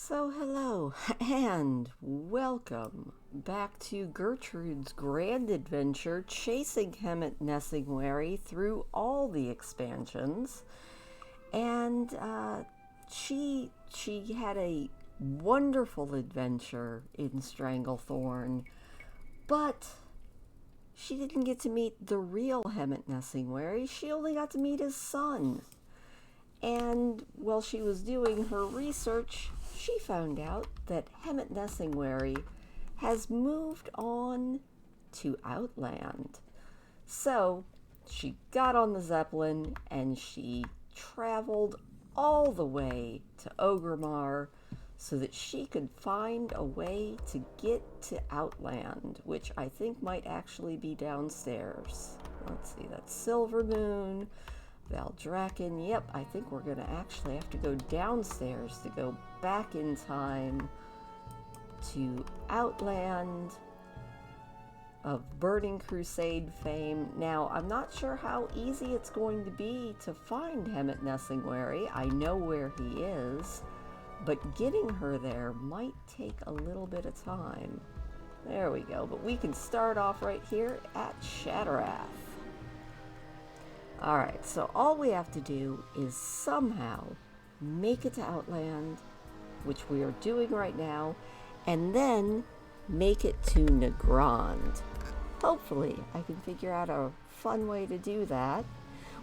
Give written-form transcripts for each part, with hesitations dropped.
So hello and welcome back to Gertrude's grand adventure chasing Hemet Nesingwary through all the expansions. And she had a wonderful adventure in Stranglethorn, but she didn't get to meet the real Hemet Nesingwary. She only got to meet his son. And while she was doing her research, she found out that Hemet Nesingwary has moved on to Outland. So she got on the Zeppelin and she traveled all the way to Ogremar so that she could find a way to get to Outland, which I think might actually be downstairs. Let's see, that's Silvermoon, Valdraken. Yep, I think we're going to actually have to go downstairs to go back in time to Outland of Burning Crusade fame. Now, I'm not sure how easy it's going to be to find Hemet Nesingwary. I know where he is, but getting her there might take a little bit of time. There we go, but we can start off right here at Shattrath. Alright, so all we have to do is somehow make it to Outland, which we are doing right now, and then make it to Nagrand. Hopefully, I can figure out a fun way to do that.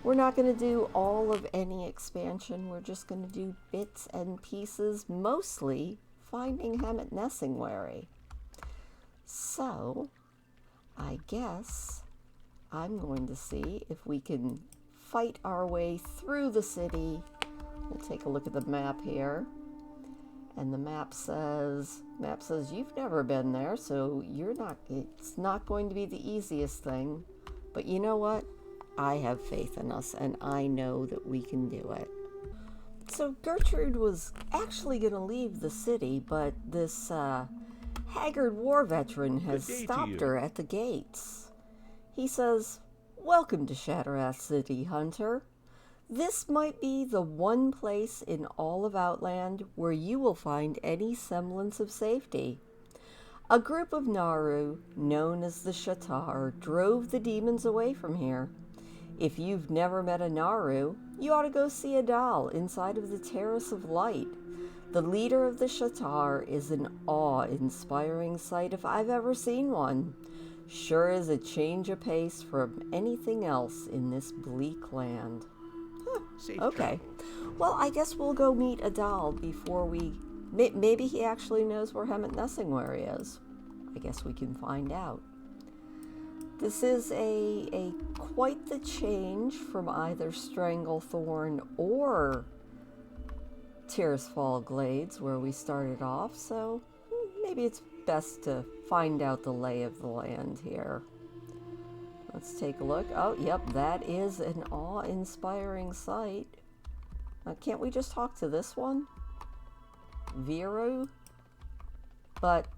We're not going to do all of any expansion, we're just going to do bits and pieces, mostly finding Hemet Nesingwary. So, I guess I'm going to see if we can fight our way through the city. We'll take a look at the map here. And the map says you've never been there, so it's not going to be the easiest thing. But you know what? I have faith in us, and I know that we can do it. So Gertrude was actually going to leave the city, but this haggard war veteran has stopped her at the gates. He says, "Welcome to Shattrath City, Hunter. This might be the one place in all of Outland where you will find any semblance of safety. A group of Naru, known as the Shatar, drove the demons away from here. If you've never met a Naru, you ought to go see a doll inside of the Terrace of Light. The leader of the Shatar is an awe-inspiring sight if I've ever seen one. Sure is a change of pace from anything else in this bleak land." Okay. Well, I guess we'll go meet a doll before we... Maybe he actually knows where Hemet Nesingwary is. I guess we can find out. This is a quite the change from either Stranglethorn or Tirisfal Glades, where we started off, so maybe it's best to find out the lay of the land here. Let's take a look. Oh, yep, that is an awe-inspiring sight. Can't we just talk to this one? Viru? But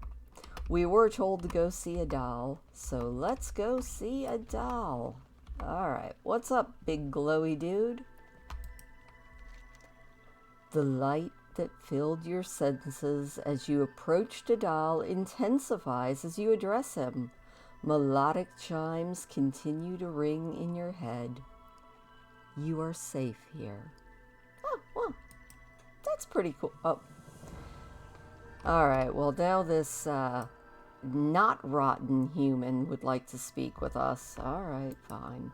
we were told to go see a doll, so let's go see a doll. Alright, what's up, big glowy dude? The light that filled your senses as you approached a doll intensifies as you address him. Melodic chimes continue to ring in your head. You are safe here. Oh, well, that's pretty cool. Oh. Alright, well now this not rotten human would like to speak with us. Alright, fine.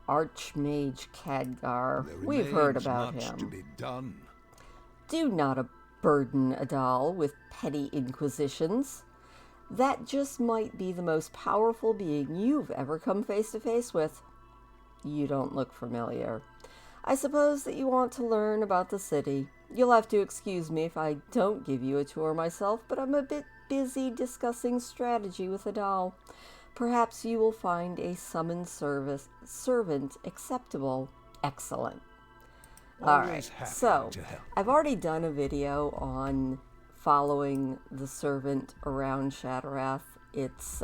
Archmage Khadgar. We've heard about him. To be done. Do not burden a doll with petty inquisitions. That just might be the most powerful being you've ever come face to face with. You don't look familiar. I suppose that you want to learn about the city. You'll have to excuse me if I don't give you a tour myself, but I'm a bit busy discussing strategy with a doll. Perhaps you will find a summoned servant acceptable. Excellent. Alright, so I've already done a video on following the servant around Shattrath. It's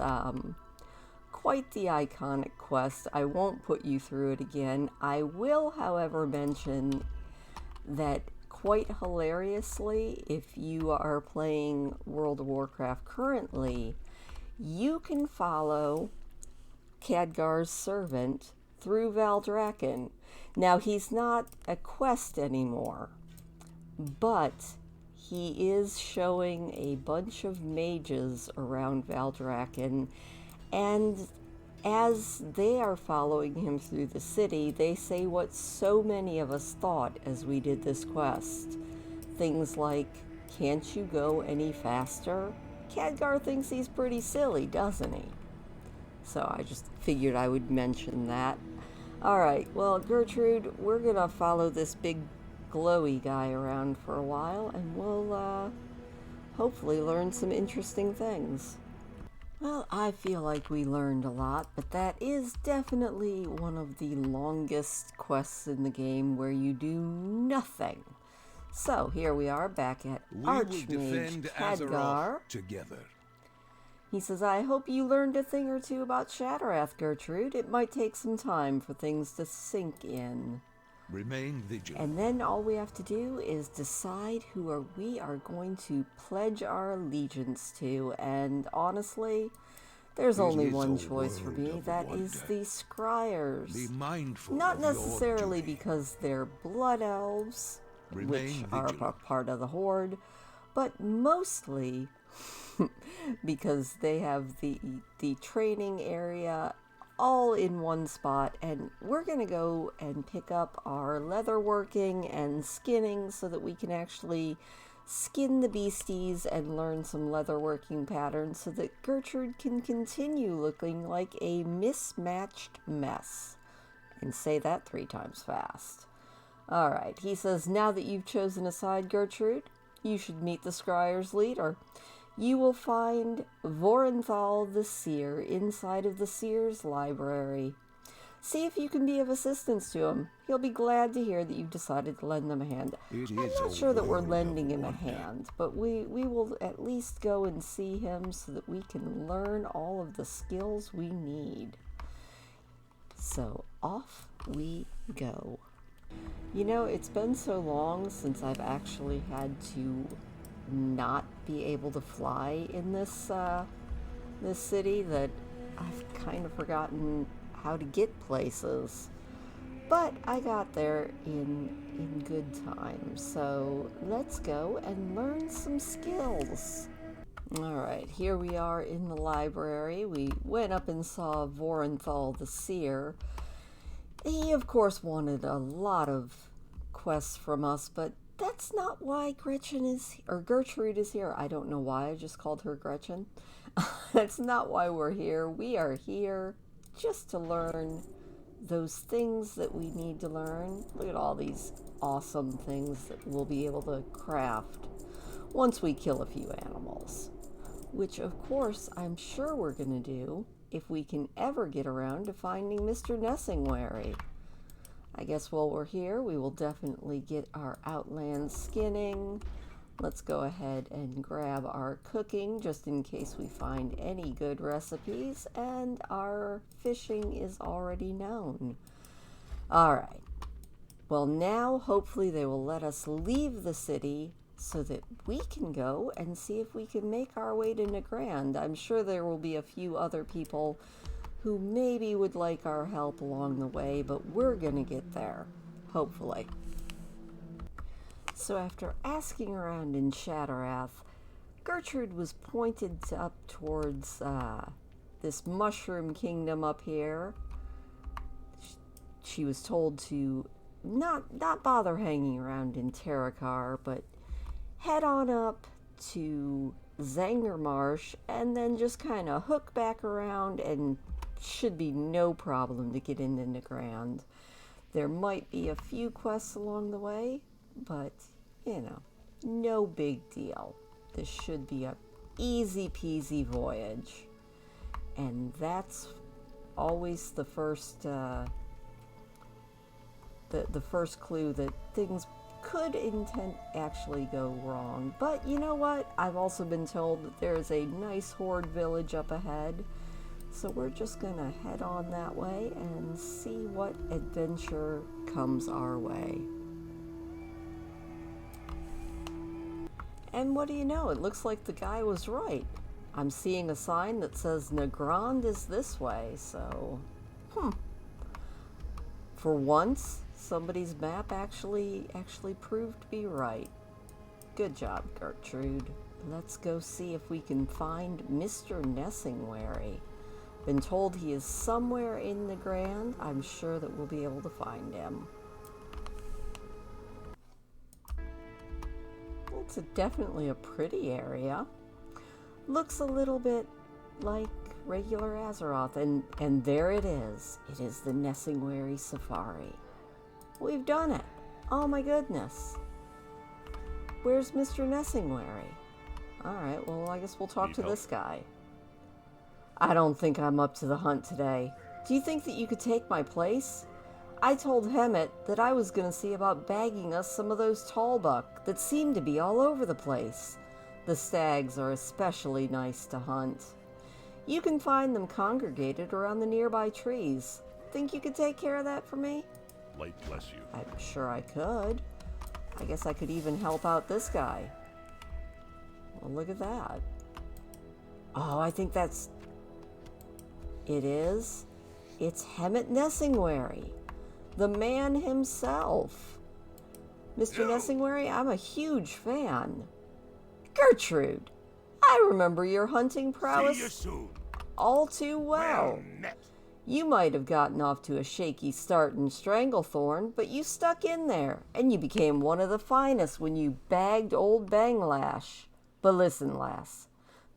quite the iconic quest. I won't put you through it again. I will, however, mention that quite hilariously, if you are playing World of Warcraft currently, you can follow Khadgar's servant through Valdrakken. Now, he's not a quest anymore, but he is showing a bunch of mages around Valdrakken, and as they are following him through the city, they say what so many of us thought as we did this quest. Things like, can't you go any faster? Khadgar thinks he's pretty silly, doesn't he? So I just figured I would mention that. Alright, well, Gertrude, we're gonna follow this big glowy guy around for a while, and we'll hopefully learn some interesting things. Well, I feel like we learned a lot, but that is definitely one of the longest quests in the game where you do nothing. So here we are back at Archmage Khadgar together. He says, I hope you learned a thing or two about Shattrath, Gertrude. It might take some time for things to sink in. Remain vigilant. And then all we have to do is decide who we are going to pledge our allegiance to. And honestly, there's only one choice for me. That is the Scryers. Be mindful. Not necessarily because they're blood elves, which are part of the Horde, but mostly because they have the training area all in one spot, and we're going to go and pick up our leatherworking and skinning so that we can actually skin the beasties and learn some leatherworking patterns so that Gertrude can continue looking like a mismatched mess. And say that 3 times fast. Alright, he says, now that you've chosen a side, Gertrude, you should meet the Scryer's leader. You will find Vorenthal the Seer inside of the Seer's library. See if you can be of assistance to him. He'll be glad to hear that you've decided to lend them a hand. I'm not sure that we're lending him a hand, but we will at least go and see him so that we can learn all of the skills we need. So off we go. You know, it's been so long since I've actually had to not be able to fly in this this city that I've kind of forgotten how to get places. But I got there in good time. So let's go and learn some skills. Alright, here we are in the library. We went up and saw Vorenthal the Seer. He, of course, wanted a lot of quests from us, but that's not why Gertrude is here. I don't know why I just called her Gretchen. That's not why we're here. We are here just to learn those things that we need to learn. Look at all these awesome things that we'll be able to craft once we kill a few animals. Which, of course, I'm sure we're going to do if we can ever get around to finding Mr. Nesingwary. I guess while we're here, we will definitely get our Outland skinning. Let's go ahead and grab our cooking, just in case we find any good recipes, and our fishing is already known. Alright, well now hopefully they will let us leave the city so that we can go and see if we can make our way to Nagrand. I'm sure there will be a few other people who maybe would like our help along the way, but we're gonna get there, hopefully. So after asking around in Shattrath, Gertrude was pointed up towards this mushroom kingdom up here. She was told to not bother hanging around in Terrakar, but head on up to Zangermarsh and then just kind of hook back around, and should be no problem to get into Nagrand. There might be a few quests along the way, but, you know, no big deal. This should be a easy peasy voyage. And that's always the first the first clue that things could actually go wrong. But you know what? I've also been told that there's a nice horde village up ahead. So we're just gonna head on that way and see what adventure comes our way. And what do you know? It looks like the guy was right. I'm seeing a sign that says Nagrand is this way, so... For once, somebody's map actually proved to be right. Good job, Gertrude. Let's go see if we can find Mr. Nesingwary. Been told he is somewhere in the Grand. I'm sure that we'll be able to find him. Well, it's definitely a pretty area. Looks a little bit like regular Azeroth, and there it is. It is the Nesingwary Safari. We've done it. Oh my goodness. Where's Mr. Nesingwary? Alright, well, I guess we'll talk to this guy. I don't think I'm up to the hunt today. Do you think that you could take my place? I told Hemet that I was going to see about bagging us some of those tall buck that seem to be all over the place. The stags are especially nice to hunt. You can find them congregated around the nearby trees. Think you could take care of that for me? Light bless you. I'm sure I could. I guess I could even help out this guy. Well, look at that. Oh, I think that's... It is. It's Hemet Nesingwary, the man himself. Mr. Nesingwary, I'm a huge fan. Gertrude, I remember your hunting prowess See you soon. all too well. Met. You might have gotten off to a shaky start in Stranglethorn, but you stuck in there, and you became one of the finest when you bagged old Banglash. But listen, lass,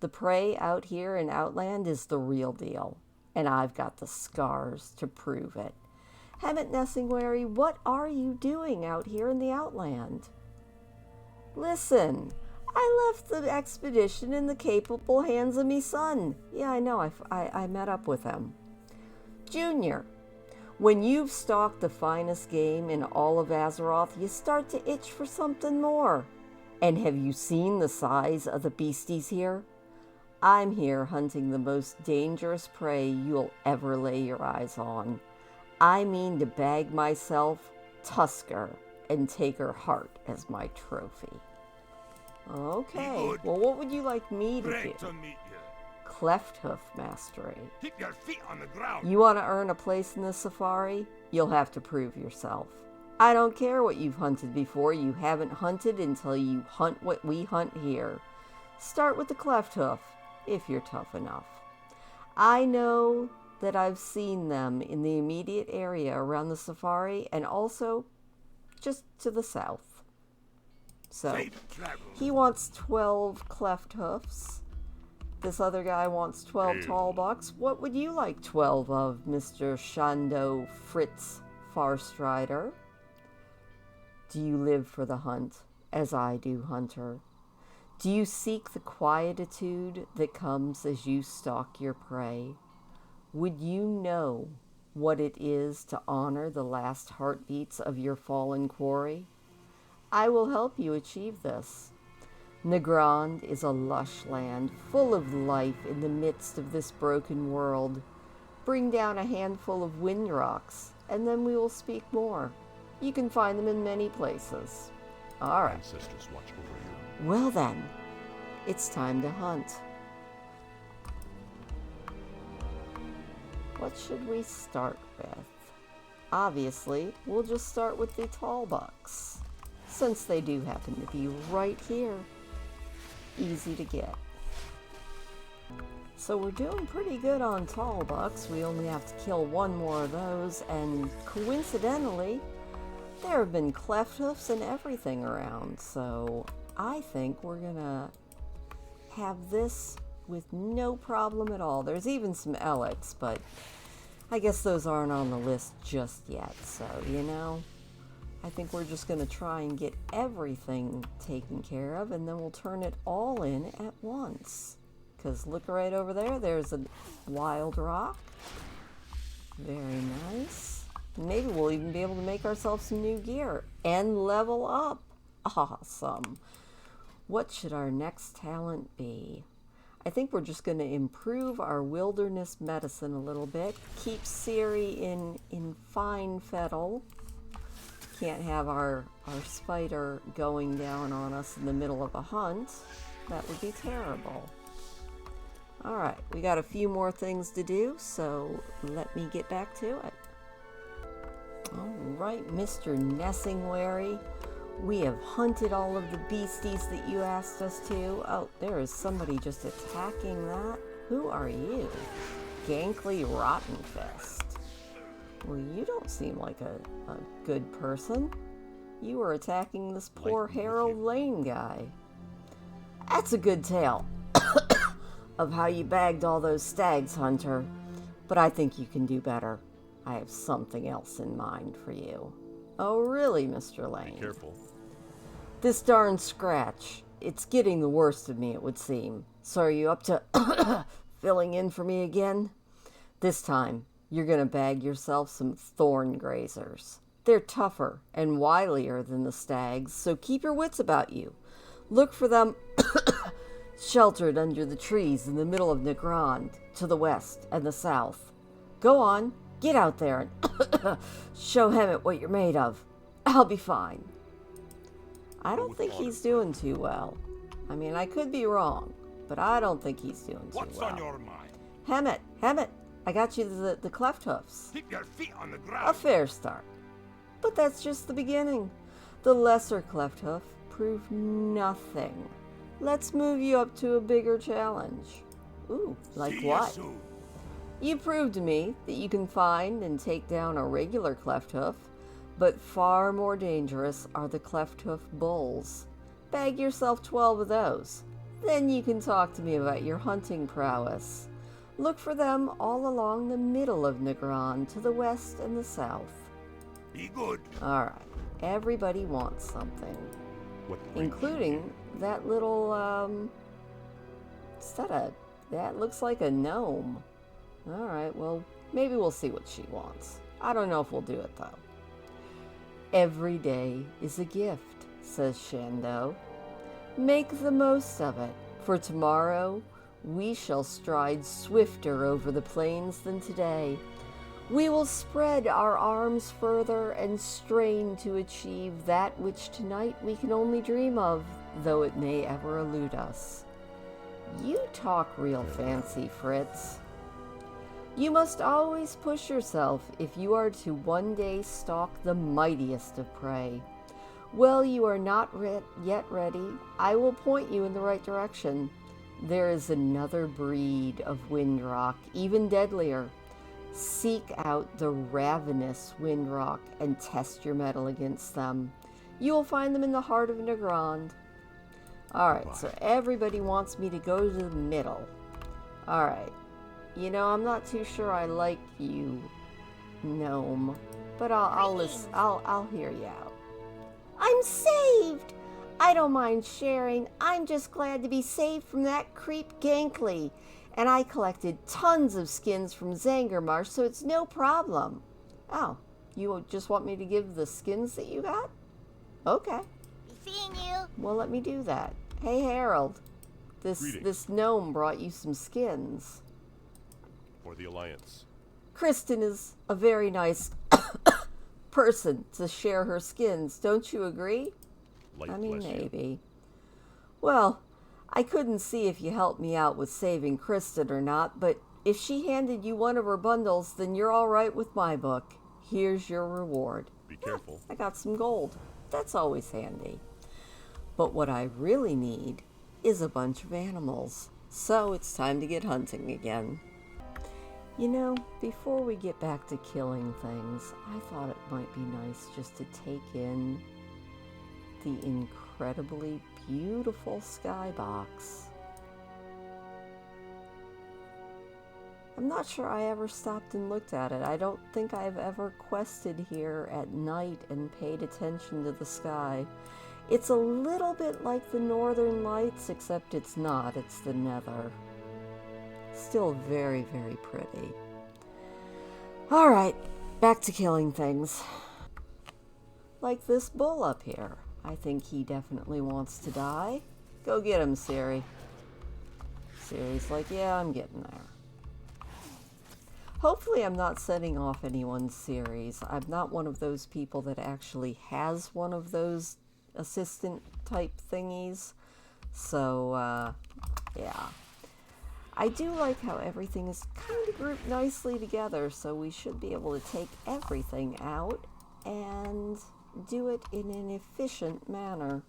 the prey out here in Outland is the real deal, and I've got the scars to prove it. Hemet Nesingwary, what are you doing out here in the Outland? Listen, I left the expedition in the capable hands of me son. Yeah, I know, I met up with him. Junior, when you've stalked the finest game in all of Azeroth, you start to itch for something more. And have you seen the size of the beasties here? I'm here hunting the most dangerous prey you'll ever lay your eyes on. I mean to bag myself, Tusker, and take her heart as my trophy. Okay, well, what would you like me to Great do? to meet you. Cleft hoof mastery. Keep your feet on the ground. You want to earn a place in the safari? You'll have to prove yourself. I don't care what you've hunted before. You haven't hunted until you hunt what we hunt here. Start with the cleft hoof, if you're tough enough. I know that I've seen them in the immediate area around the safari and also just to the south. So, Safe travels. he wants 12 cleft hoofs. This other guy wants 12 tall bucks. What would you like 12 of, Mr. Shando Fritz Farstrider? Do you live for the hunt, as I do, Hunter? Do you seek the quietude that comes as you stalk your prey? Would you know what it is to honor the last heartbeats of your fallen quarry? I will help you achieve this. Nagrand is a lush land, full of life in the midst of this broken world. Bring down a handful of wind rocks, and then we will speak more. You can find them in many places. All right. Ancestors watch over you. Well then, it's time to hunt. What should we start with? Obviously, we'll just start with the tall bucks, since they do happen to be right here. Easy to get. So we're doing pretty good on tall bucks. We only have to kill one more of those, and coincidentally, there have been cleft hoofs and everything around, so I think we're gonna have this with no problem at all. There's even some Elekks, but I guess those aren't on the list just yet, so, you know, I think we're just gonna try and get everything taken care of, and then we'll turn it all in at once. Because look right over there, there's a wild rock. Very nice. Maybe we'll even be able to make ourselves some new gear and level up. Awesome. What should our next talent be? I think we're just going to improve our wilderness medicine a little bit. Keep Ciri in fine fettle. can't have our spider going down on us in the middle of a hunt. That would be terrible. Alright, we got a few more things to do, so let me get back to it. Alright, Mr. Nesingwary. We have hunted all of the beasties that you asked us to. Oh, there is somebody just attacking that. Who are you? Gankly Rottenfist. Well, you don't seem like a good person. You were attacking this poor Harold Lane guy. That's a good tale of how you bagged all those stags, Hunter. But I think you can do better. I have something else in mind for you. Oh, really, Mr. Lane? Be careful. This darn scratch. It's getting the worst of me, it would seem. So are you up to filling in for me again? This time, you're going to bag yourself some thorn grazers. They're tougher and wilier than the stags, so keep your wits about you. Look for them sheltered under the trees in the middle of Nagrand, to the west and the south. Go on, get out there and show Hemet what you're made of. I'll be fine. I don't think he's doing too well. I mean, I could be wrong, but I don't think he's doing too well. What's on your mind? Hemet, I got you the cleft hoofs. Keep your feet on the A ground. fair start. But that's just the beginning. The lesser cleft hoof proved nothing. Let's move you up to a bigger challenge. Ooh, like See you what? soon. You proved to me that you can find and take down a regular cleft hoof, but far more dangerous are the cleft hoof bulls. Bag yourself 12 of those. Then you can talk to me about your hunting prowess. Look for them all along the middle of Nagrand, to the west and the south. Be good. Alright, everybody wants something. What brings Including you that little, that looks like a gnome. Alright, well, maybe we'll see what she wants. I don't know if we'll do it, though. Every day is a gift, says Shando. Make the most of it, for tomorrow we shall stride swifter over the plains than today. We will spread our arms further and strain to achieve that which tonight we can only dream of, though it may ever elude us. You talk real fancy, Fritz. You must always push yourself if you are to one day stalk the mightiest of prey. Well, you are not yet ready. I will point you in the right direction. There is another breed of windrock, even deadlier. Seek out the ravenous windrock and test your mettle against them. You will find them in the heart of Nagrand. Alright, so everybody wants me to go to the middle. Alright. You know, I'm not too sure I like you, gnome, but I'll listen. I'll hear you out. I'm saved! I don't mind sharing. I'm just glad to be saved from that creep Gankly. And I collected tons of skins from Zangarmarsh, so it's no problem. Oh, you just want me to give the skins that you got? Okay. Be seeing you. Well, let me do that. Hey, Harold. Greetings. This gnome brought you some skins. for the Alliance? Kristen is a very nice person to share her skins. Don't you agree? Light I mean, bless you. maybe. Well, I couldn't see if you helped me out with saving Kristen or not, but if she handed you one of her bundles, then you're all right with my book. Here's your reward. Be careful. I got some gold. That's always handy. But what I really need is a bunch of animals. So it's time to get hunting again. You know, before we get back to killing things, I thought it might be nice just to take in the incredibly beautiful skybox. I'm not sure I ever stopped and looked at it. I don't think I've ever quested here at night and paid attention to the sky. It's a little bit like the Northern Lights, except it's not. It's the Nether. Still very, very pretty. Alright, back to killing things. Like this bull up here. I think he definitely wants to die. Go get him, Siri. Siri's like, yeah, I'm getting there. Hopefully I'm not setting off anyone's series. I'm not one of those people that actually has one of those assistant type thingies. So, yeah. I do like how everything is kind of grouped nicely together, so we should be able to take everything out and do it in an efficient manner.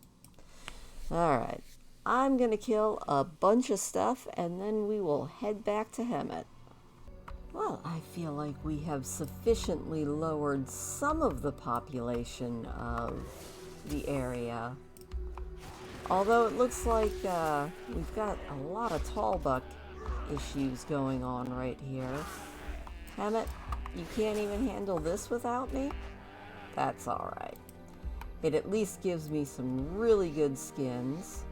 Alright, I'm gonna kill a bunch of stuff and then we will head back to Hemet. Well, I feel like we have sufficiently lowered some of the population of the area. Although it looks like we've got a lot of tallbuck issues going on right here. Hemet, you can't even handle this without me? That's alright. It at least gives me some really good skins,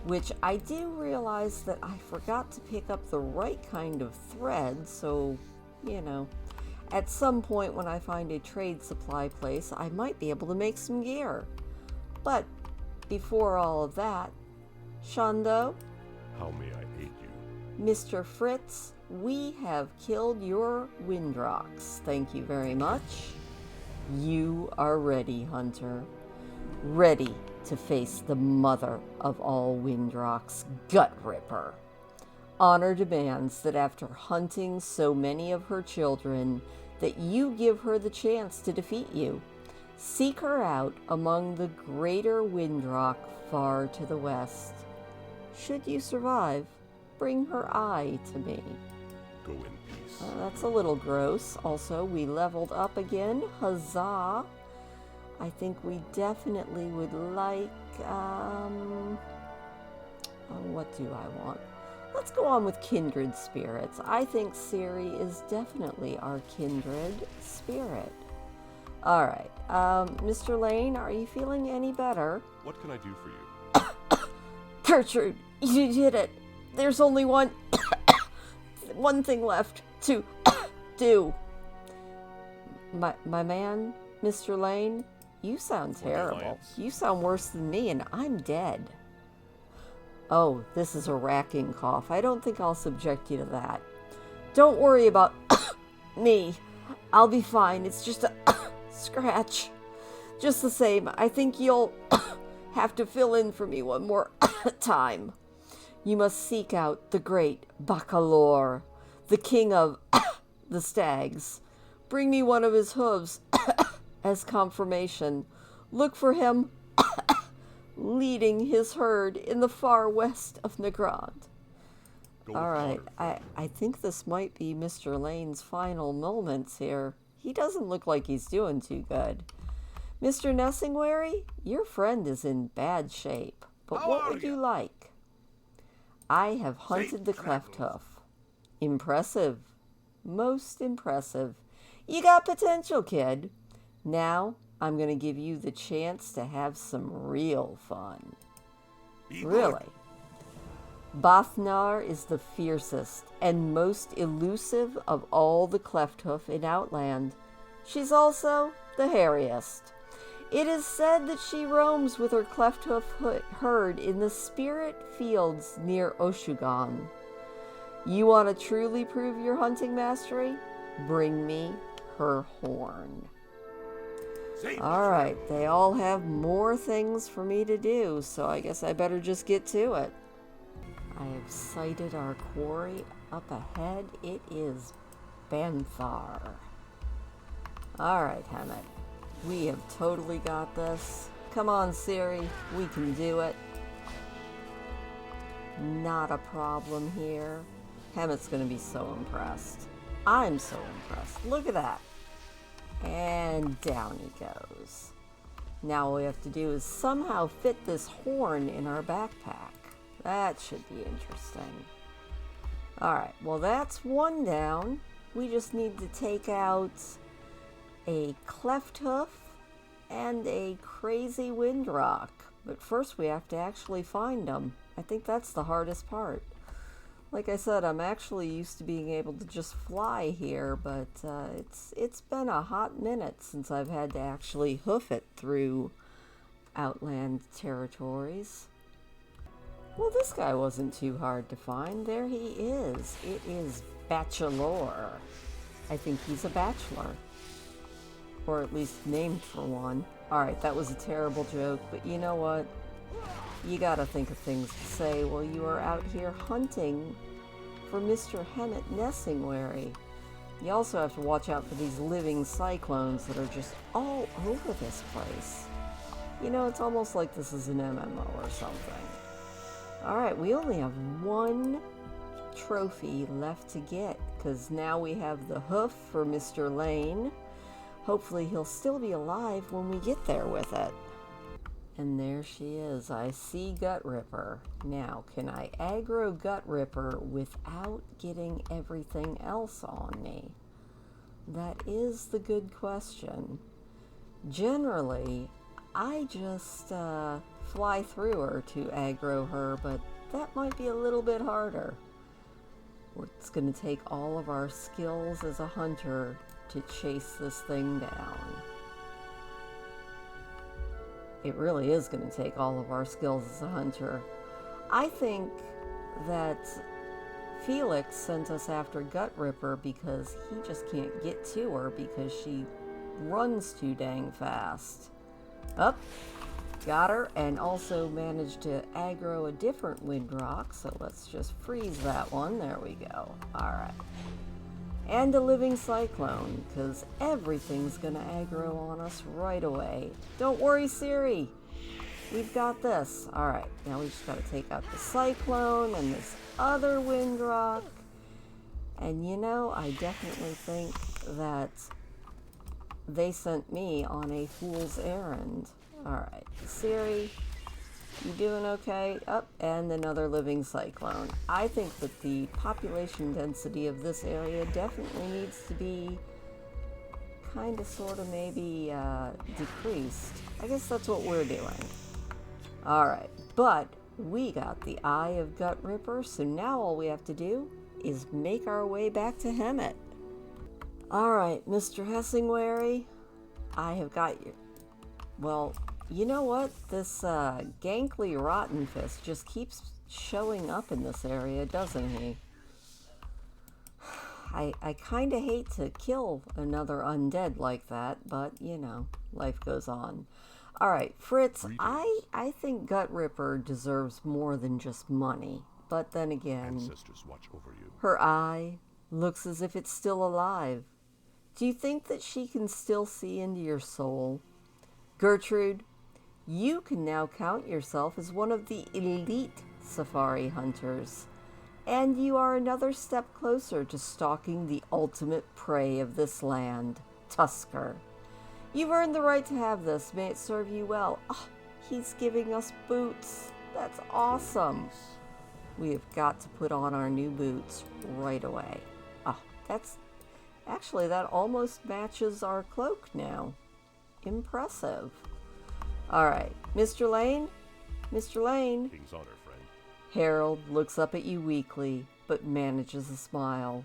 which I do realize that I forgot to pick up the right kind of thread, so, you know, at some point when I find a trade supply place, I might be able to make some gear. But before all of that, Shondo, How may I aid you? Mr. Fritz, we have killed your Windrox. Thank you very much. You are ready, Hunter. Ready to face the mother of all Windrox, Gut Ripper. Honor demands that after hunting so many of her children, that you give her the chance to defeat you. Seek her out among the greater Windrock far to the west. Should you survive, bring her eye to me. Go in peace. That's a little gross. Also, we leveled up again. Huzzah! I think we definitely would like, oh, what do I want? Let's go on with kindred spirits. I think Ciri is definitely our kindred spirit. Alright, Mr. Lane, are you feeling any better? What can I do for you? Gertrude, you did it! There's only one thing left to do. My man, Mr. Lane, you sound terrible. You sound worse than me, and I'm dead. Oh, this is a racking cough. I don't think I'll subject you to that. Don't worry about me. I'll be fine. It's just a scratch. Just the same, I think you'll have to fill in for me one more time. You must seek out the great Bacalor, the king of the stags. Bring me one of his hooves as confirmation. Look for him leading his herd in the far west of Nagrand. Alright, I think this might be Mr. Lane's final moments here. He doesn't look like he's doing too good. Mr. Nesingwary, your friend is in bad shape, but what would you like? I have hunted the cleft hoof. Impressive. Most impressive. You got potential, kid. Now, I'm going to give you the chance to have some real fun. Really. Bathnar is the fiercest and most elusive of all the cleft hoof in Outland. She's also the hairiest. It is said that she roams with her cleft hoof herd in the spirit fields near Oshugan. You want to truly prove your hunting mastery? Bring me her horn. Alright, they all have more things for me to do, so I guess I better just get to it. I have sighted our quarry up ahead. It is Banthar. Alright, Hemet. We have totally got this. Come on, Ciri. We can do it. Not a problem here. Hemet's going to be so impressed. I'm so impressed. Look at that. And down he goes. Now all we have to do is somehow fit this horn in our backpack. That should be interesting. Alright, well that's one down. We just need to take out a cleft hoof and a crazy windrock. But first we have to actually find them. I think that's the hardest part. Like I said, I'm actually used to being able to just fly here, but it's been a hot minute since I've had to actually hoof it through Outland territories. Well, this guy wasn't too hard to find. There he is. It is Bachelor. I think he's a bachelor. Or at least named for one. Alright, that was a terrible joke, but you know what? You gotta think of things to say while you are out here hunting for Mr. Hemet Nesingwary. You also have to watch out for these living cyclones that are just all over this place. You know, it's almost like this is an MMO or something. Alright, we only have one trophy left to get, because now we have the hoof for Mr. Lane. Hopefully he'll still be alive when we get there with it. And there she is. I see Gut Ripper. Now, can I aggro Gut Ripper without getting everything else on me? That is the good question. Generally, I just fly through her to aggro her, but that might be a little bit harder. It's going to take all of our skills as a hunter to chase this thing down. It really is going to take all of our skills as a hunter. I think that Felix sent us after Gut Ripper because he just can't get to her because she runs too dang fast. Up, got her, and also managed to aggro a different wind rock, so let's just freeze that one. There we go. Alright. And a living cyclone, because everything's going to aggro on us right away. Don't worry, Siri. We've got this. Alright, now we just got to take out the cyclone and this other wind rock. And you know, I definitely think that they sent me on a fool's errand. Alright, Siri, you doing okay? Up, and another living cyclone. I think that the population density of this area definitely needs to be kind of, sort of, maybe decreased. I guess that's what we're doing. Alright, but we got the Eye of Gut Ripper, so now all we have to do is make our way back to Hemet. Alright, Mr. Nesingwary, I have got you. Well, you know what? This gankly Rottenfist just keeps showing up in this area, doesn't he? I kind of hate to kill another undead like that, but, you know, life goes on. Alright, Fritz, I think Gut Ripper deserves more than just money. But then again, Ancestors watch over you. her eye looks as if it's still alive. Do you think that she can still see into your soul? Gertrude, you can now count yourself as one of the elite safari hunters, and you are another step closer to stalking the ultimate prey of this land, Tusker. You've earned the right to have this. May it serve you well. Oh, he's giving us boots. That's awesome. We have got to put on our new boots right away. Oh, that's... Actually, that almost matches our cloak now. Impressive. Alright, Mr. Lane? Mr. Lane? King's honor, friend. Harold looks up at you weakly, but manages a smile.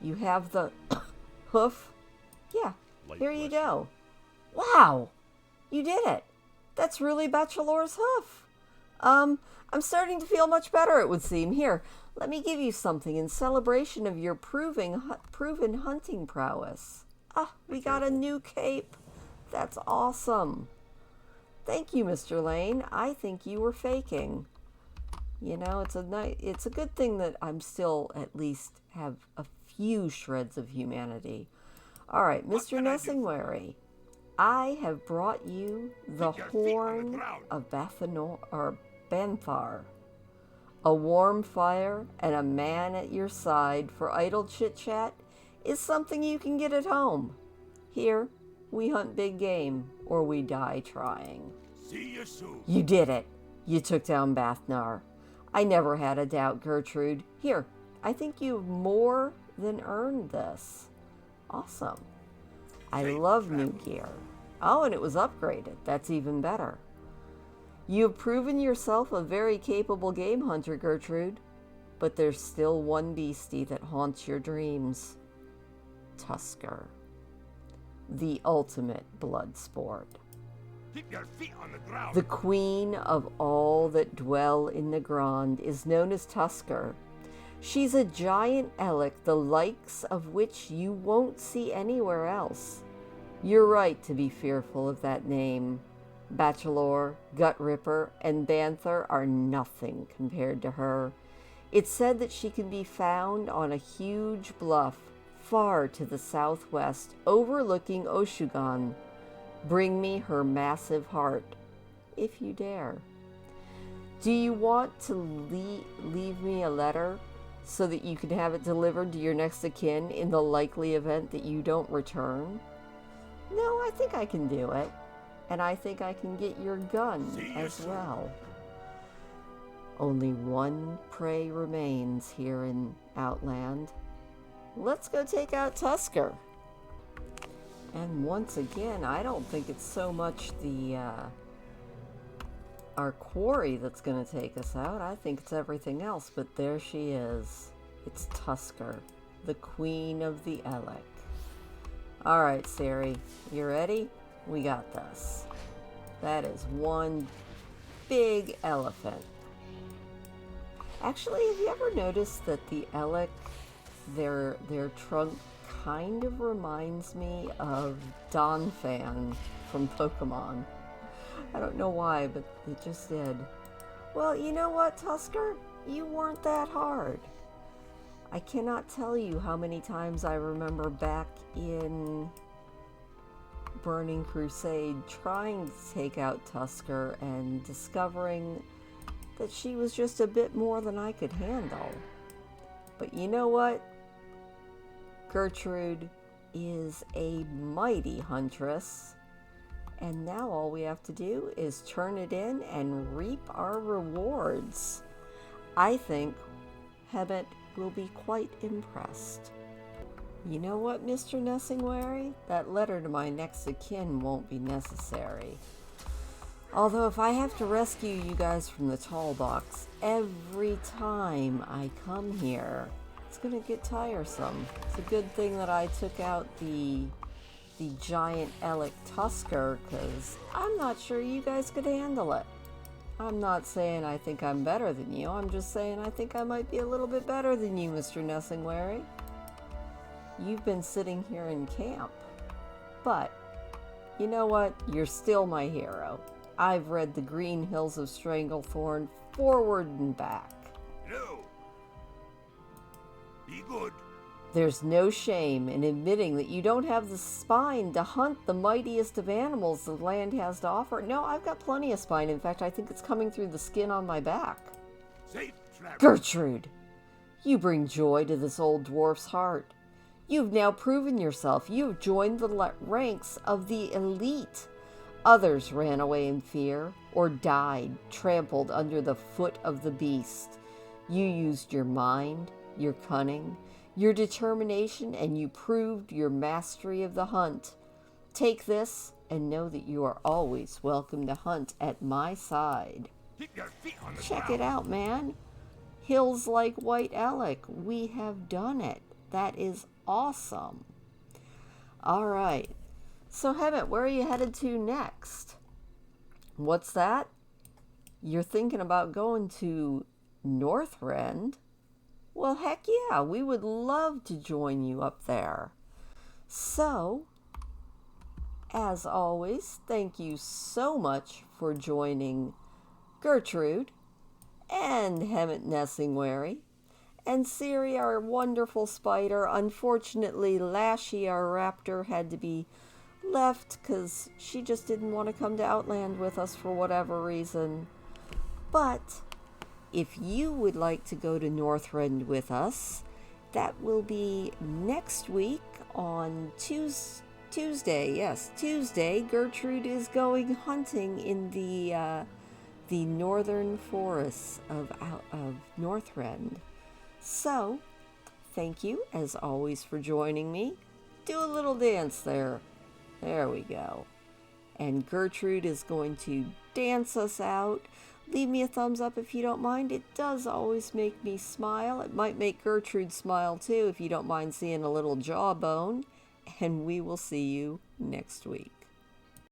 You have the hoof? Yeah, here you go. Wow! You did it! That's really Bachelor's hoof. I'm starting to feel much better, it would seem. Here, let me give you something in celebration of your proven hunting prowess. Ah, we got a new cape. That's awesome. Thank you, Mr. Lane. I think you were faking. You know, it's a good thing that I'm still at least have a few shreds of humanity. All right, Mr. Nesingwary, I have brought you the Horn of Banthar. A warm fire and a man at your side for idle chit-chat is something you can get at home. Here, we hunt big game, or we die trying. See you soon. You did it. You took down Banthar. I never had a doubt, Gertrude. Here, I think you've more than earned this. Awesome. I love new gear. Oh, and it was upgraded. That's even better. You have proven yourself a very capable game hunter, Gertrude. But there's still one beastie that haunts your dreams. Tusker. The ultimate blood sport. Keep your feet on the ground. The queen of all that dwell in the Grand is known as Tusker. She's a giant Elekk, the likes of which you won't see anywhere else. You're right to be fearful of that name. Bachelor, Gut Ripper, and Banther are nothing compared to her. It's said that she can be found on a huge bluff far to the southwest, overlooking Oshugan. Bring me her massive heart, if you dare. Do you want to leave me a letter so that you can have it delivered to your next of kin in the likely event that you don't return? No, I think I can do it. And I think I can get your gun as well. Only one prey remains here in Outland. Let's go take out Tusker. And once again, I don't think it's so much our quarry that's going to take us out. I think it's everything else, but there she is. It's Tusker, the queen of the Elekk. All right, Siri, you ready? We got this. That is one big elephant. Actually, have you ever noticed that the Elekk, their trunk kind of reminds me of Donphan from Pokemon? I don't know why, but it just did. Well, you know what, Tusker? You weren't that hard. I cannot tell you how many times I remember back in Burning Crusade trying to take out Tusker and discovering that she was just a bit more than I could handle. But you know what? Gertrude is a mighty huntress. And now all we have to do is turn it in and reap our rewards. I think Hemet will be quite impressed. You know what, Mr. Nesingwary? That letter to my next of kin won't be necessary. Although if I have to rescue you guys from the tall box every time I come here, it's gonna get tiresome. It's a good thing that I took out the giant Elekk Tusker, because I'm not sure you guys could handle it. I'm not saying I think I'm better than you. I'm just saying I think I might be a little bit better than you, Mr. Nesingwary. You've been sitting here in camp. But, you know what? You're still my hero. I've read the Green Hills of Stranglethorn forward and back. No. Be good. There's no shame in admitting that you don't have the spine to hunt the mightiest of animals the land has to offer. No, I've got plenty of spine. In fact, I think it's coming through the skin on my back. Safe travel. Gertrude, you bring joy to this old dwarf's heart. You've now proven yourself. You have joined the ranks of the elite. Others ran away in fear or died, trampled under the foot of the beast. You used your mind, your cunning, your determination, and you proved your mastery of the hunt. Take this and know that you are always welcome to hunt at my side. Keep your feet on the Check ground. it out, man. Hills like White Elekk. We have done it. That is awesome. All right. So, Hemet, where are you headed to next? What's that? You're thinking about going to Northrend? Well, heck yeah, we would love to join you up there. So, as always, thank you so much for joining Gertrude and Hemet Nesingwary and Siri, our wonderful spider. Unfortunately, Lashy, our raptor, had to be left because she just didn't want to come to Outland with us for whatever reason. But if you would like to go to Northrend with us, that will be next week on Tuesday. Yes, Tuesday. Gertrude is going hunting in the northern forests of Northrend. So, thank you as always for joining me. Do a little dance there. There we go. And Gertrude is going to dance us out. Leave me a thumbs up if you don't mind. It does always make me smile. It might make Gertrude smile too if you don't mind seeing a little jawbone. And we will see you next week.